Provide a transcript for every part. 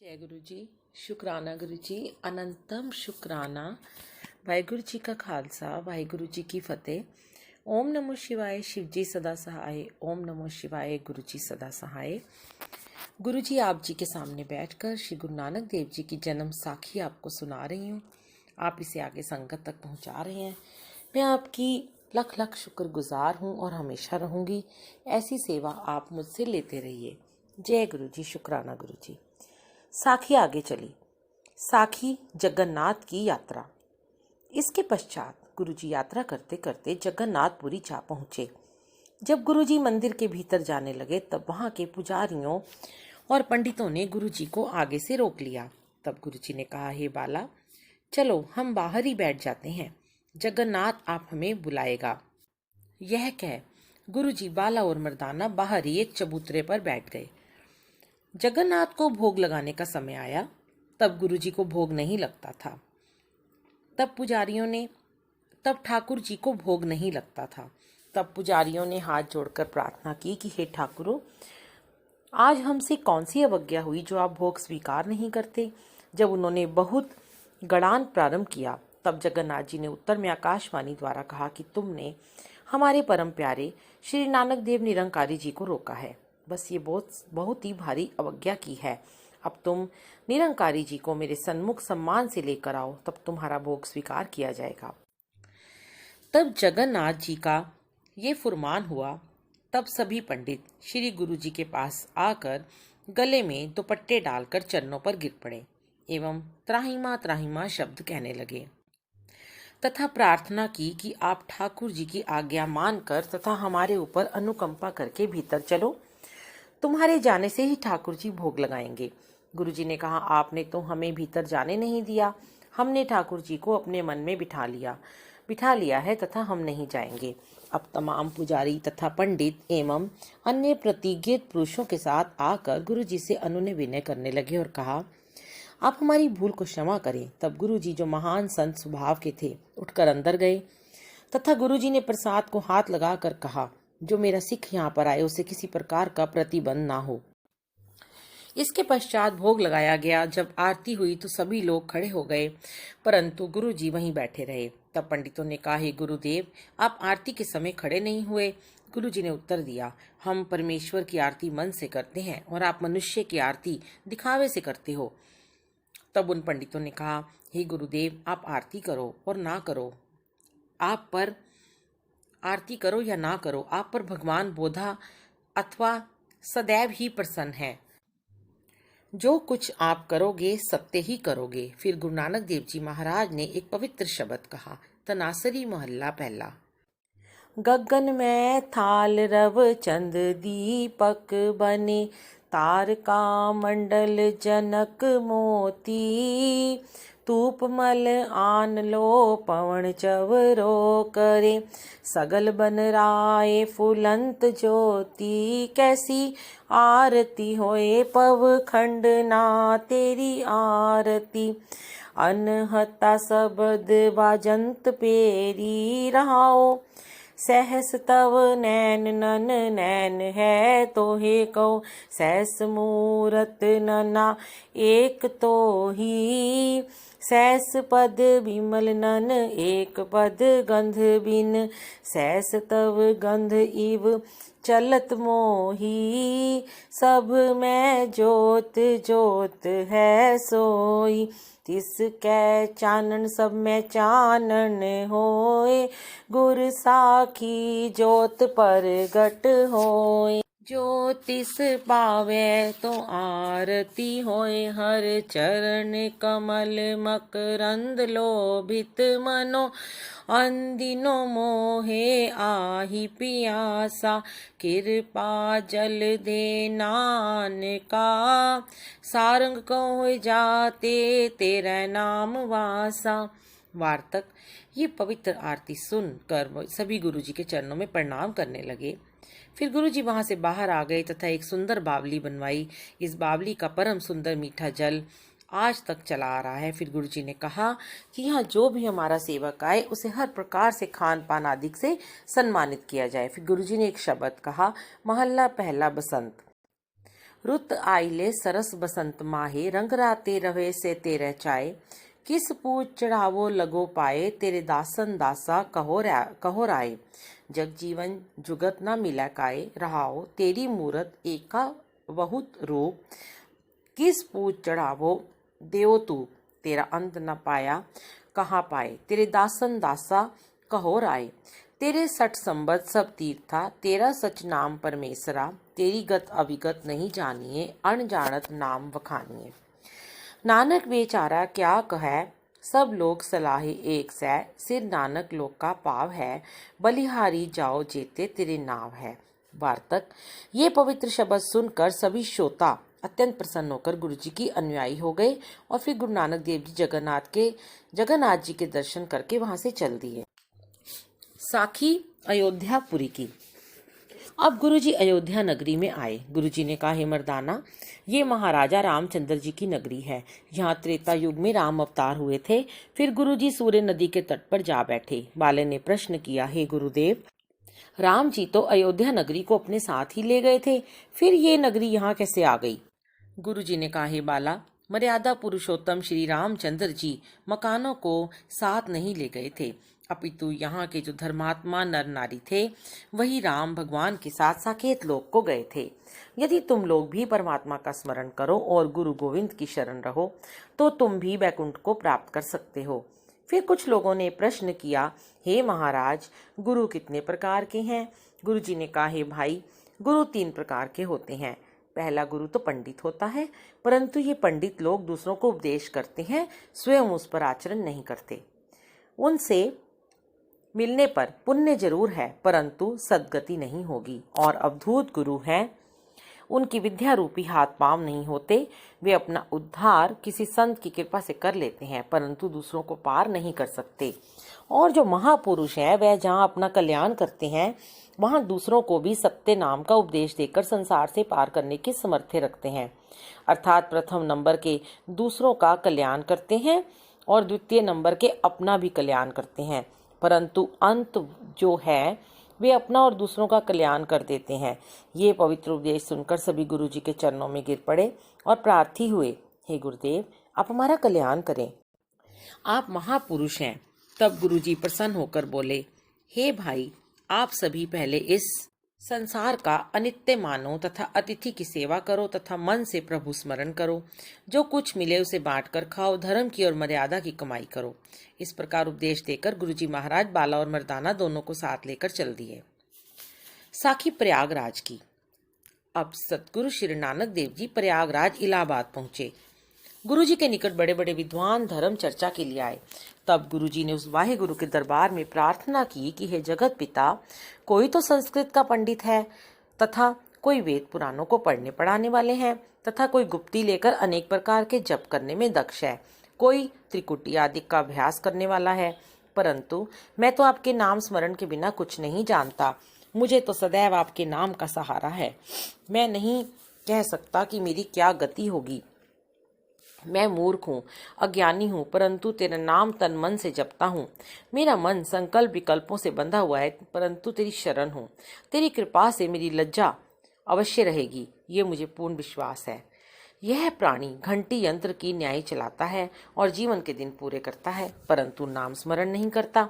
जय गुरु जी। शुकराना गुरु जी, अनंतम शुकराना। वाहिगुरु जी का खालसा, वाहिगुरु जी की फतेह। ओम नमो शिवाय, शिव जी सदा सहाय। ओम नमो शिवाय, गुरु जी सदा सहाय। गुरु जी आप जी के सामने बैठकर श्री गुरु नानक देव जी की जन्म साखी आपको सुना रही हूँ। आप इसे आगे संगत तक पहुँचा रहे हैं। मैं आपकी लख लख शुक्रगुजार हूँ और हमेशा रहूँगी। ऐसी सेवा आप मुझसे लेते रहिए। जय गुरु जी। शुकराना गुरु जी। साखी आगे चली। साखी जगन्नाथ की यात्रा। इसके पश्चात गुरुजी यात्रा करते करते जगन्नाथपुरी जा पहुंचे। जब गुरुजी मंदिर के भीतर जाने लगे तब वहां के पुजारियों और पंडितों ने गुरुजी को आगे से रोक लिया। तब गुरुजी ने कहा, हे बाला, चलो हम बाहर ही बैठ जाते हैं, जगन्नाथ आप हमें बुलाएगा। यह कह गुरुजी बाला और मर्दाना बाहर ही एक चबूतरे पर बैठ गए। जगन्नाथ को भोग लगाने का समय आया। तब गुरुजी को भोग नहीं लगता था। तब ठाकुर जी को भोग नहीं लगता था। तब पुजारियों ने हाथ जोड़कर प्रार्थना की कि हे ठाकुरों, आज हमसे कौन सी अवज्ञा हुई जो आप भोग स्वीकार नहीं करते। जब उन्होंने बहुत गड़ान प्रारंभ किया तब जगन्नाथ जी ने उत्तर में आकाशवाणी द्वारा कहा कि तुमने हमारे परम प्यारे श्री नानक देव निरंकारी जी को रोका है। बस ये बहुत ही भारी अवज्ञा की है। अब तुम निरंकारी जी को मेरे सन्मुख सम्मान से लेकर आओ, तब तुम्हारा भोग स्वीकार किया जाएगा। तब जगन्नाथ जी का ये फुरमान हुआ। तब सभी पंडित श्री गुरु जी के पास आकर गले में दुपट्टे डालकर चरणों पर गिर पड़े एवं त्राहिमा त्राहिमा शब्द कहने लगे तथा प्रार्थना की कि आप ठाकुर जी की आज्ञा मानकर तथा हमारे ऊपर अनुकंपा करके भीतर चलो। तुम्हारे जाने से ही ठाकुर जी भोग लगाएंगे। गुरुजी ने कहा, आपने तो हमें भीतर जाने नहीं दिया। हमने ठाकुर जी को अपने मन में बिठा लिया है तथा हम नहीं जाएंगे। अब तमाम पुजारी तथा पंडित एवं अन्य प्रतिज्ञित पुरुषों के साथ आकर गुरुजी से अनुनय विनय करने लगे और कहा, आप हमारी भूल को क्षमा करें। तब गुरुजी, जो महान संत स्वभाव के थे, उठकर अंदर गए तथा गुरुजी ने प्रसाद को हाथ लगाकर कहा, जो मेरा सिख यहाँ पर आए उसे किसी प्रकार का प्रतिबंध ना हो। इसके पश्चात भोग लगाया गया। जब आरती हुई तो सभी लोग खड़े हो गए, परंतु गुरुजी वहीं बैठे रहे। तब पंडितों ने कहा, हे गुरुदेव, आप आरती के समय खड़े नहीं हुए। गुरुजी ने उत्तर दिया, हम परमेश्वर की आरती मन से करते हैं और आप मनुष्य की आरती दिखावे से करते हो। तब उन पंडितों ने कहा, हे गुरुदेव, आप आरती करो और ना करो, आप पर आरती करो या ना करो, आप पर भगवान बोधा अथवा सदैव ही प्रसन्न है। जो कुछ आप करोगे सत्य ही करोगे। फिर गुरु नानक देव जी महाराज ने एक पवित्र शब्द कहा। तनासरी मोहल्ला पहला। गगन में थाल रव चंद दीपक बने, तारका मंडल जनक मोती, तूप मल आन लो पवन चवरो करे, सगल बन राय फुलंत ज्योति, कैसी आरती होए पव खंड ना तेरी आरती, अनहता सबद बाजंत पेरी रहाओ, सहस तव नैन नन नैन है तोहे कहो, सहस मूरत नना एक तो ही, सहस पद विमल नन एक पद गंध बिन, सहस तव गंध इव चलत मोही, सब में जोत जोत है सोई, तिसकै चानन सब में चानन होए, गुर साखी जोत परगट होए, जो तिस पावे तो आरती होए, हर चरण कमल मकरंद लोभित मनो, अंदिनो मोहे आही पियासा, कृपा जल दे नानका, सारंग को जाते तेरा नाम वासा। वार्तक ये पवित्र आरती सुनकर सभी गुरुजी के चरणों में प्रणाम करने लगे। फिर गुरुजी वहां से बाहर आ गए तथा एक सुंदर बावली बनवाई। इस बावली का परम सुंदर मीठा जल आज तक चला आ रहा है। फिर गुरुजी ने कहा कि यहाँ जो भी हमारा सेवक आए उसे हर प्रकार से खान पान आदि से सम्मानित किया जाए। फिर गुरुजी ने एक शब्द कहा, मोहल्ला पहला बसंत। रुत आइले सरस बसंत माहे, रंग राते रहे से तेरे चाय। किस पूछ चढ़ावो लगो पाए, तेरे दासन दासा कहो राय। जग जीवन जुगत न मिला काए, रहाओ तेरी मूरत एका बहुत रूप। किस पूछ चढ़ावो देव तू, तेरा अंत न पाया कहाँ पाए। तेरे दासन दासा कहो राय। तेरे सठ संबत सब तीर्था, तेरा सच नाम परमेसरा। तेरी गत अविगत नहीं जानिए, अनजानत नाम वखानिए। नानक बेचारा क्या कहे, सब लोग सलाहे एक सै। सिर नानक लोक का पाव है, बलिहारी जाओ जेते तेरे नाव है। वार्तक। ये पवित्र शब्द सुनकर सभी श्रोता अत्यंत प्रसन्न होकर गुरु जी की अनुयायी हो गए और फिर गुरु नानक देव जी जगन्नाथ जी के दर्शन करके वहां से चल दिए। साखी अयोध्यापुरी की। अब गुरुजी अयोध्या नगरी में आए। गुरुजी ने कहा, हे मर्दाना, ये महाराजा रामचंद्र जी की नगरी है। यहाँ त्रेता युग में राम अवतार हुए थे। फिर गुरुजी सूर्य नदी के तट पर जा बैठे। बाले ने प्रश्न किया, हे गुरुदेव, राम जी तो अयोध्या नगरी को अपने साथ ही ले गए थे, फिर ये नगरी यहाँ कैसे आ गई? गुरुजी ने कहा, हे बाला, मर्यादा पुरुषोत्तम श्री रामचंद्र जी मकानों को साथ नहीं ले गए थे, अपितु यहाँ के जो धर्मात्मा नर नारी थे वही राम भगवान के साथ साकेत लोक को गए थे। यदि तुम लोग भी परमात्मा का स्मरण करो और गुरु गोविंद की शरण रहो तो तुम भी वैकुंठ को प्राप्त कर सकते हो। फिर कुछ लोगों ने प्रश्न किया, हे महाराज, गुरु कितने प्रकार के हैं? गुरु जी ने कहा, हे भाई, गुरु 3 प्रकार के होते हैं। पहला गुरु तो पंडित होता है, परंतु ये पंडित लोग दूसरों को उपदेश करते हैं, स्वयं उस पर आचरण नहीं करते। उनसे मिलने पर पुण्य जरूर है, परंतु सद्गति नहीं होगी। और अवधूत गुरु हैं, उनकी विद्या रूपी हाथ पांव नहीं होते। वे अपना उद्धार किसी संत की कृपा से कर लेते हैं, परंतु दूसरों को पार नहीं कर सकते। और जो महापुरुष हैं, वह जहाँ अपना कल्याण करते हैं, वहाँ दूसरों को भी सत्य नाम का उपदेश देकर संसार से पार करने की सामर्थ्य रखते हैं। अर्थात प्रथम नंबर के दूसरों का कल्याण करते हैं और द्वितीय नंबर के अपना भी कल्याण करते हैं, परंतु अंत जो है वे अपना और दूसरों का कल्याण कर देते हैं। ये पवित्र उपदेश सुनकर सभी गुरु जी के चरणों में गिर पड़े और प्रार्थी हुए, हे गुरुदेव, आप हमारा कल्याण करें, आप महापुरुष हैं। तब गुरु जी प्रसन्न होकर बोले, हे भाई, आप सभी पहले इस संसार का अनित्य मानो तथा अतिथि की सेवा करो तथा मन से प्रभु स्मरण करो। जो कुछ मिले उसे बांटकर खाओ, धर्म की और मर्यादा की कमाई करो। इस प्रकार उपदेश देकर गुरुजी महाराज बाला और मर्दाना दोनों को साथ लेकर चल दिए। साखी प्रयागराज की। अब सतगुरु श्री नानक देव जी प्रयागराज इलाहाबाद पहुंचे। गुरुजी के निकट बड़े बड़े विद्वान धर्म चर्चा के लिए आए। तब गुरुजी ने उस वाहे गुरु के दरबार में प्रार्थना की कि हे जगत पिता, कोई तो संस्कृत का पंडित है तथा कोई वेद पुराणों को पढ़ने पढ़ाने वाले हैं तथा कोई गुप्ती लेकर अनेक प्रकार के जप करने में दक्ष है, कोई त्रिकुटी आदि का अभ्यास करने वाला है, परंतु मैं तो आपके नाम स्मरण के बिना कुछ नहीं जानता। मुझे तो सदैव आपके नाम का सहारा है। मैं नहीं कह सकता कि मेरी क्या गति होगी। मैं मूर्ख हूँ, अज्ञानी हूँ, परंतु तेरा नाम तन मन से जपता हूँ। मेरा मन संकल्प विकल्पों से बंधा हुआ है, परंतु तेरी शरण हूँ। तेरी कृपा से मेरी लज्जा अवश्य रहेगी, ये मुझे पूर्ण विश्वास है। यह प्राणी घंटी यंत्र की न्याय चलाता है और जीवन के दिन पूरे करता है, परंतु नाम स्मरण नहीं करता।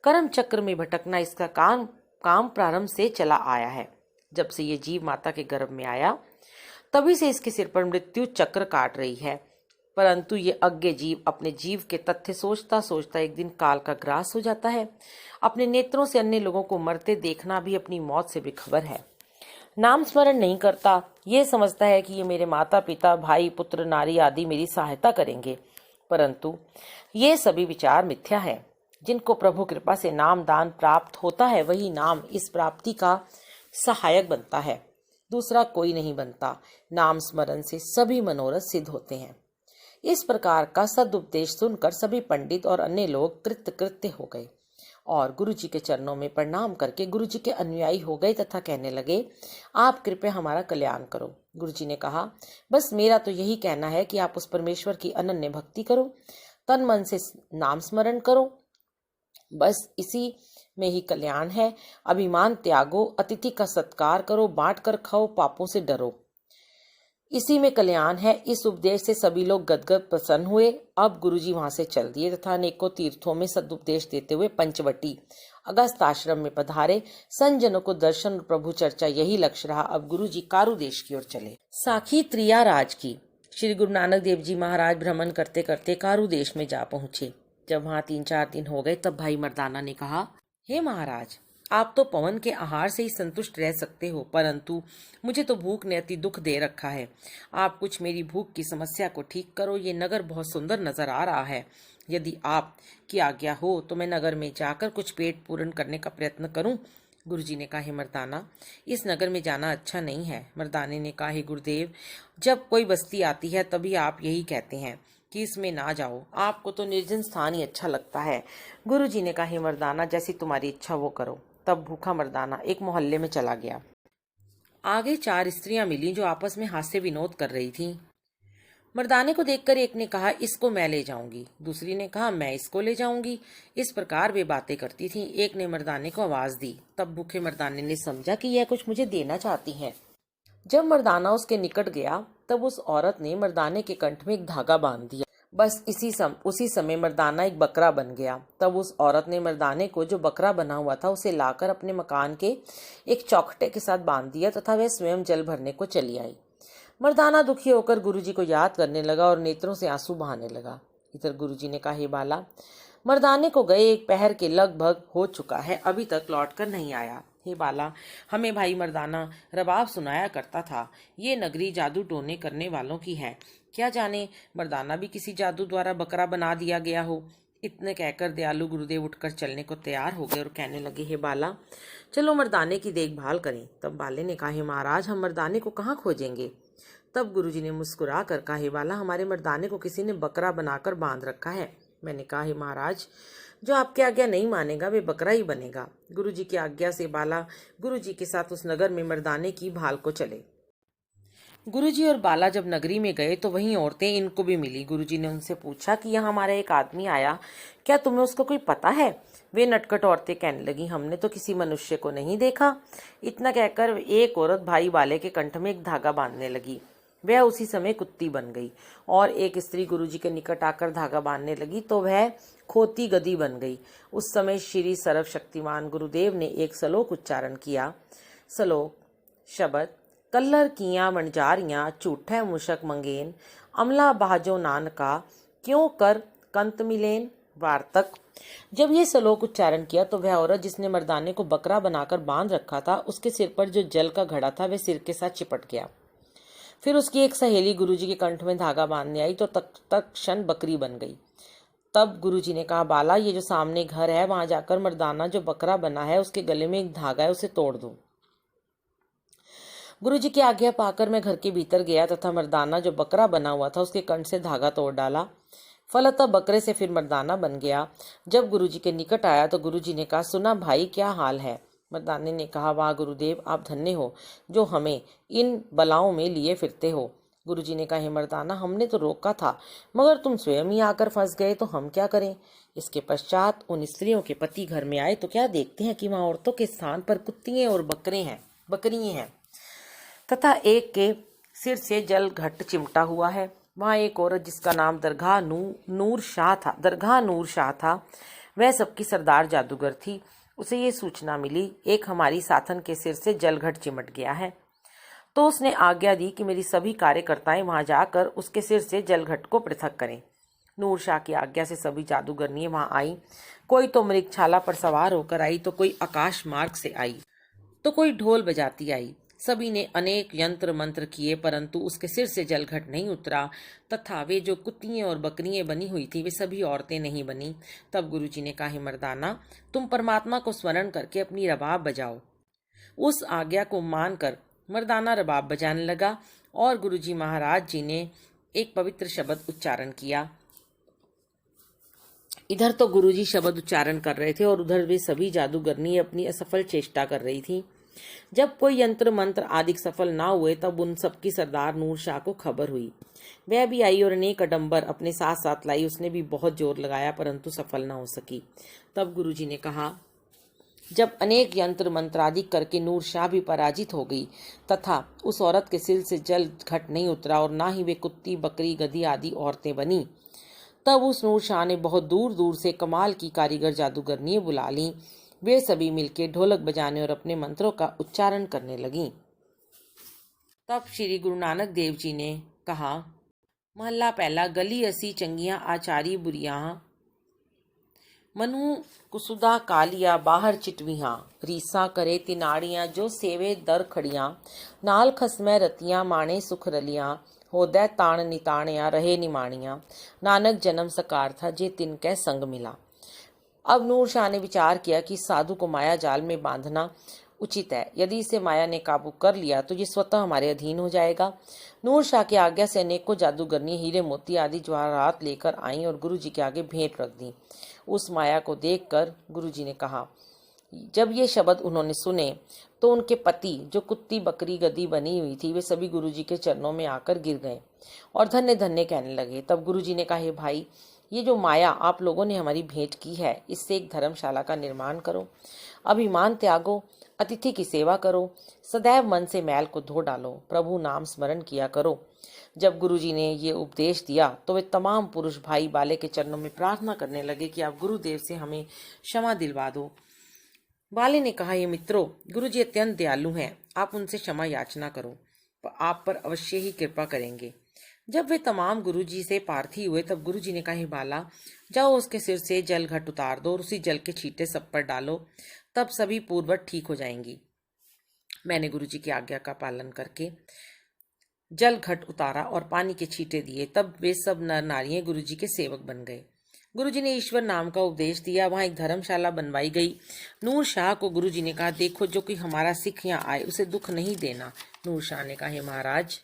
कर्म चक्र में भटकना इसका काम प्रारंभ से चला आया है। जब से ये जीव माता के गर्भ में आया, तभी से इसके सिर पर मृत्यु चक्र काट रही है, परंतु ये अज्ञ जीव अपने जीव के तथ्य सोचता सोचता एक दिन काल का ग्रास हो जाता है। अपने नेत्रों से अन्य लोगों को मरते देखना भी अपनी मौत से बेखबर है। नाम स्मरण नहीं करता, ये समझता है कि ये मेरे माता पिता भाई पुत्र नारी आदि मेरी सहायता करेंगे, परंतु ये सभी विचार मिथ्या है। जिनको प्रभु कृपा से नाम दान प्राप्त होता है, वही नाम इस प्राप्ति का सहायक बनता है, दूसरा कोई नहीं बनता। नाम स्मरण से सभी मनोरथ सिद्ध होते हैं। इस प्रकार का सदुपदेश सुनकर सभी पंडित और अन्य लोग कृत्य हो गए और गुरु जी के चरणों में प्रणाम करके गुरु जी के अनुयायी हो गए तथा कहने लगे, आप कृपया हमारा कल्याण करो। गुरु जी ने कहा, बस मेरा तो यही कहना है कि आप उस परमेश्वर की अनन्य भक्ति करो, तन मन से नाम स्मरण करो, बस इसी में ही कल्याण है। अभिमान त्यागो, अतिथि का सत्कार करो, बांट कर खाओ, पापों से डरो। इसी में कल्याण है। इस उपदेश से सभी लोग गदगद प्रसन्न हुए। अब गुरुजी वहां से चल दिए तथा अनेकों तीर्थों में सदुपदेश देते हुए पंचवटी अगस्त आश्रम में पधारे। संजनों को दर्शन और प्रभु चर्चा यही लक्ष्य रहा। अब गुरुजी कारू देश की ओर चले। साखी त्रिया राज की। श्री गुरु नानक देव जी महाराज भ्रमण करते करते कारू देश में जा पहुंचे। जब वहां 3-4 दिन हो गए तब भाई मर्दाना ने कहा, हे महाराज, आप तो पवन के आहार से ही संतुष्ट रह सकते हो, परंतु मुझे तो भूख ने अति दुख दे रखा है। आप कुछ मेरी भूख की समस्या को ठीक करो। ये नगर बहुत सुंदर नजर आ रहा है। यदि आप की आज्ञा हो तो मैं नगर में जाकर कुछ पेट पूर्ण करने का प्रयत्न करूं। गुरुजी ने कहा, हे मर्दाना, इस नगर में जाना अच्छा नहीं है। मर्दाने ने कहा, हे गुरुदेव, जब कोई बस्ती आती है तभी आप यही कहते हैं कि इसमें ना जाओ। आपको तो निर्जन स्थान ही अच्छा लगता है। गुरुजी ने कहा, हे मर्दाना, जैसी तुम्हारी इच्छा वो करो। तब भूखा मर्दाना एक मोहल्ले में चला गया। आगे 4 स्त्रियां मिली जो आपस में हास्य विनोद कर रही थीं। मर्दाने को देखकर एक ने कहा, इसको मैं ले जाऊंगी। दूसरी ने कहा, मैं इसको ले जाऊंगी। इस प्रकार वे बातें करती थीं। एक ने मर्दाने को आवाज दी। तब भूखे मर्दाने ने समझा कि यह कुछ मुझे देना चाहती है। जब मर्दाना उसके निकट गया तब उस औरत ने मर्दाने के कंठ में एक धागा बांध दिया। बस उसी समय मर्दाना एक बकरा बन गया। तब उस औरत ने मर्दाने को जो बकरा बना हुआ था उसे लाकर अपने मकान के एक चौखटे के साथ बांध दिया तथा वह स्वयं जल भरने को चली आई। मर्दाना दुखी होकर गुरुजी को याद करने लगा और नेत्रों से आंसू बहाने लगा। इधर गुरुजी ने कहा, हे बाला, मर्दाने को गए 1 पहर के लगभग हो चुका है, अभी तक लौट कर नहीं आया। हे बाला, हमें भाई मर्दाना रबाब सुनाया करता था। ये नगरी जादू टोने करने वालों की है। क्या जाने मर्दाना भी किसी जादू द्वारा बकरा बना दिया गया हो। इतने कहकर दयालु गुरुदेव उठकर चलने को तैयार हो गए और कहने लगे, हे बाला, चलो मर्दाने की देखभाल करें। तब बाले ने कहा, हे महाराज, हम मर्दाने को कहाँ खोजेंगे। तब गुरुजी ने मुस्कुरा कर कहा, हे बाला, हमारे मर्दाने को किसी ने बकरा बनाकर बांध रखा है। मैंने कहा, हे महाराज, जो आपकी आज्ञा नहीं मानेगा वे बकरा ही बनेगा। गुरुजी की आज्ञा से बाला गुरुजी के साथ उस नगर में मर्दाने की भाल को चले। गुरुजी और बाला जब नगरी में गए तो वहीं औरतें इनको भी मिली। गुरुजी ने उनसे पूछा कि यहाँ हमारा एक आदमी आया, क्या तुम्हें उसको कोई पता है। वे नटखट औरतें कहने लगी, हमने तो किसी मनुष्य को नहीं देखा। इतना कहकर एक औरत भाई बाले के कंठ में एक धागा बांधने लगी। वह उसी समय कुत्ती बन गई और एक स्त्री गुरुजी के निकट आकर धागा बांधने लगी तो वह खोती गधी बन गई। उस समय श्री सर्वशक्तिमान गुरुदेव ने एक श्लोक उच्चारण किया। श्लोक शब्द, कल्लर किया वणजारियां झूठे मुशक मंगेन, अमला बाजो नानका क्यों कर कंत मिलेन। वार्तक। जब ये श्लोक उच्चारण किया तो वह औरत जिसने मर्दाने को बकरा बनाकर बांध रखा था, उसके सिर पर जो जल का घड़ा था वह सिर के साथ चिपट गया। फिर उसकी एक सहेली गुरुजी के कंठ में धागा बांधने आई तो तत्क्षण बकरी बन गई। तब गुरुजी ने कहा, बाला, ये जो सामने घर है वहां जाकर मर्दाना जो बकरा बना है उसके गले में एक धागा है, उसे तोड़ दो। गुरुजी की आज्ञा पाकर मैं घर के भीतर गया तथा मर्दाना जो बकरा बना हुआ था उसके कंठ से धागा तोड़ डाला। फलतः बकरे से फिर मर्दाना बन गया। जब गुरुजी के निकट आया तो गुरुजी ने कहा, सुना भाई, क्या हाल है। मर्दाने ने कहा, वाह गुरुदेव, आप धन्य हो जो हमें इन बलाओं में लिए फिरते हो। गुरुजी ने कहा, हे मर्दाना, हमने तो रोका था मगर तुम स्वयं ही आकर फंस गए तो हम क्या करें। इसके पश्चात उन स्त्रियों के पति घर में आए तो क्या देखते हैं कि वहां औरतों के स्थान पर कुत्तियां और बकरियां हैं तथा एक के सिर से जल घट चिमटा हुआ है। वहां एक औरत जिसका नाम दरगाह नूर शाह था, वह सबकी सरदार जादूगर थी। उसे ये सूचना मिली, एक हमारी साथन के सिर से जलघट चिमट गया है। तो उसने आज्ञा दी कि मेरी सभी कार्यकर्ताएं वहां जाकर उसके सिर से जलघट को पृथक करें। नूर शाह की आज्ञा से सभी जादूगरनियां वहां आई। कोई तो मृगछाला पर सवार होकर आई, तो कोई आकाश मार्ग से आई, तो कोई ढोल बजाती आई। सभी ने अनेक यंत्र मंत्र किए परंतु उसके सिर से जलघट नहीं उतरा तथा वे जो कुत्तियां और बकरियां बनी हुई थी वे सभी औरतें नहीं बनी। तब गुरुजी ने कहा, मर्दाना, तुम परमात्मा को स्मरण करके अपनी रबाब बजाओ। उस आज्ञा को मानकर मर्दाना रबाब बजाने लगा और गुरुजी महाराज जी ने एक पवित्र शब्द उच्चारण किया। इधर तो गुरुजी शब्द उच्चारण कर रहे थे और उधर वे सभी जादूगरनी अपनी असफल चेष्टा कर रही थी। जब कोई यंत्र मंत्र आदि सफल ना हुए तब उन सबकी सरदार नूर शाह को खबर हुई। वह भी आई और अनेक अडंबर अपने साथ साथ लाई। उसने भी बहुत जोर लगाया परंतु सफल ना हो सकी। तब गुरुजी ने कहा, जब अनेक यंत्र मंत्रादि करके नूर शाह भी पराजित हो गई तथा उस औरत के सिर से जल घट नहीं उतरा और ना ही वे कुत्ती बकरी गधी आदि औरतें बनी, तब उस नूर शाह ने बहुत दूर दूर से कमाल की कारीगर जादूगरनियां बुला ली। वे सभी मिलके ढोलक बजाने और अपने मंत्रों का उच्चारण करने लगीं। तब श्री गुरु नानक देव जी ने कहा, महला पहला। गली असी चंगियां आचारी बुरियां, मनु कुसुदा कालिया बाहर चिटवियां, रीसा करे तिनाड़ियां जो सेवे दर खड़ियां, नाल खसमै रतियां माणे सुख रलियां, होदै ताण निताणियां रहे निमाणियां, नानक जन्म सकार था जे तिनकै संग मिला। अब नूर शाह ने विचार किया कि साधु को माया जाल में बांधना उचित है। यदि इसे माया ने काबू कर लिया तो ये स्वतः हमारे अधीन हो जाएगा। नूर शाह की आज्ञा से अनेकों जादूगरनी हीरे मोती आदि जवाहरात लेकर आईं और गुरु जी के आगे भेंट रख दी। उस माया को देखकर गुरु जी ने कहा, जब ये शब्द उन्होंने सुने तो उनके पति जो कुत्ती बकरी गधी बनी हुई थी वे सभी गुरु जी के चरणों में आकर गिर गए और धन्य धन्य कहने लगे। तब गुरु जी ने कहा, हे भाई, ये जो माया आप लोगों ने हमारी भेंट की है, इससे एक धर्मशाला का निर्माण करो, अभिमान त्यागो, अतिथि की सेवा करो, सदैव मन से मैल को धो डालो, प्रभु नाम स्मरण किया करो। जब गुरु जी ने ये उपदेश दिया तो वे तमाम पुरुष भाई बाले के चरणों में प्रार्थना करने लगे कि आप गुरुदेव से हमें क्षमा दिलवा दो। बाले ने कहा, ये मित्रों, गुरु जी अत्यंत दयालु हैं, आप उनसे क्षमा याचना करो, आप पर अवश्य ही कृपा करेंगे। जब वे तमाम गुरु जी से पार्थी हुए तब गुरु जी ने कहा, बाला, जाओ उसके सिर से जल घट उतार दो और उसी जल के छींटे सब पर डालो, तब सभी पूर्ववत ठीक हो जाएंगी। मैंने गुरु जी की आज्ञा का पालन करके जल घट उतारा और पानी के छींटे दिए। तब वे सब नर नारियां गुरु जी के सेवक बन गए। गुरु जी ने ईश्वर नाम का उपदेश दिया। वहां एक धर्मशाला बनवाई गई। नूर शाह को गुरु जी ने कहा, देखो, जो कोई हमारा सिख यहाँ आए उसे दुख नहीं देना। नूर शाह ने कहा, हे महाराज,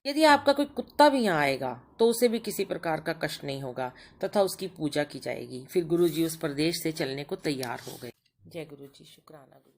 यदि आपका कोई कुत्ता भी यहाँ आएगा तो उसे भी किसी प्रकार का कष्ट नहीं होगा तथा उसकी पूजा की जाएगी। फिर गुरु जी उस प्रदेश से चलने को तैयार हो गए। जय गुरु जी। शुक्राना गुरु।